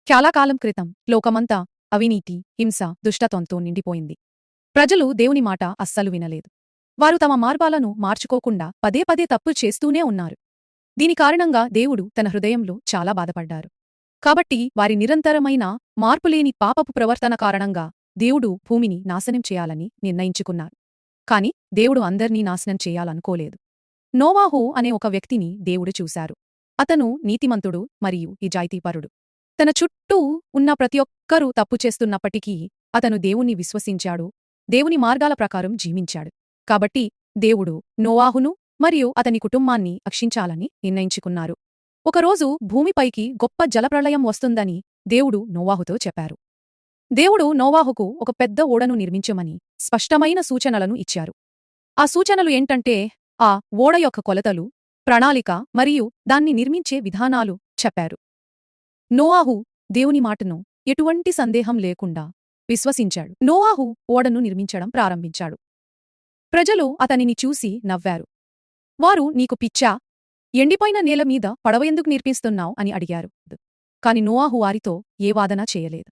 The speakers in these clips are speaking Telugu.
చాలా కాలం క్రితం లోకమంతా అవినీతి, హింస, దుష్టత్వంతో నిండిపోయింది. ప్రజలు దేవుని మాట అస్సలు వినలేదు. వారు తమ మార్గాలను మార్చుకోకుండా పదే పదే తప్పు చేస్తూనే ఉన్నారు. దీని కారణంగా దేవుడు తన హృదయంలో చాలా బాధపడ్డారు. కాబట్టి వారి నిరంతరమైన మార్పులేని పాపపు ప్రవర్తన కారణంగా దేవుడు భూమిని నాశనం చేయాలని నిర్ణయించుకున్నారు. కాని దేవుడు అందర్నీ నాశనం చేయాలనుకోలేదు. నోవాహు అనే ఒక వ్యక్తిని దేవుడు చూశారు. అతను నీతిమంతుడు మరియు నిజాయితీపరుడు. తన చుట్టూ ఉన్న ప్రతి ఒక్కరూ తప్పు చేస్తున్నప్పటికీ అతను దేవుణ్ణి విశ్వసించాడు, దేవుని మార్గాల ప్రకారం జీవించాడు. కాబట్టి దేవుడు నోవాహును మరియు అతని కుటుంబాన్ని రక్షించాలని నిర్ణయించుకున్నారు. ఒకరోజు భూమిపైకి గొప్ప జలప్రళయం వస్తుందని దేవుడు నోవాహుతో చెప్పారు. దేవుడు నోవాహుకు ఒక పెద్ద ఓడను నిర్మించమని స్పష్టమైన సూచనలను ఇచ్చారు. ఆ సూచనలు ఏంటంటే ఆ ఓడ యొక్క కొలతలు, ప్రణాళిక మరియు దాన్ని నిర్మించే విధానాలు చెప్పారు. నోవాహు దేవుని మాటను ఎటువంటి సందేహం లేకుండా విశ్వసించాడు. నోవాహు ఓడను నిర్మించడం ప్రారంభించాడు. ప్రజలు అతనిని చూసి నవ్వారు. వారు, నీకు పిచ్చా? ఎండిపోయిన నేల మీద పడవ ఎందుకు నిర్మిస్తున్నావ్ అని అడిగారు. కాని నోవాహు వారితో ఏ వాదన చేయలేదు.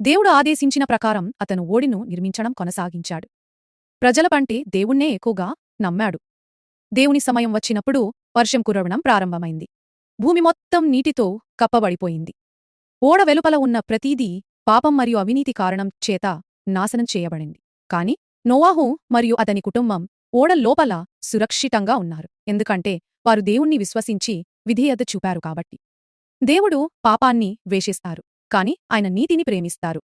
దేవుడు ఆదేశించిన ప్రకారం అతను ఓడను నిర్మించడం కొనసాగించాడు. ప్రజలకంటే దేవుణ్ణే ఎక్కువగా నమ్మాడు. దేవుని సమయం వచ్చినప్పుడు వర్షం కురవడం ప్రారంభమైంది. భూమి మొత్తం నీటితో కప్పబడిపోయింది. ఓడ వెలుపల ఉన్న ప్రతీదీ పాపం మరియు అవినీతి కారణం చేత నాశనం చేయబడింది. కాని నోవాహు మరియు అతని కుటుంబం ఓడ లోపల సురక్షితంగా ఉన్నారు, ఎందుకంటే వారు దేవుణ్ణి విశ్వసించి విధేయత చూపారు కాబట్టి. దేవుడు పాపాన్ని ద్వేషిస్తారు, కాని ఆయన నీతిని ప్రేమిస్తారు.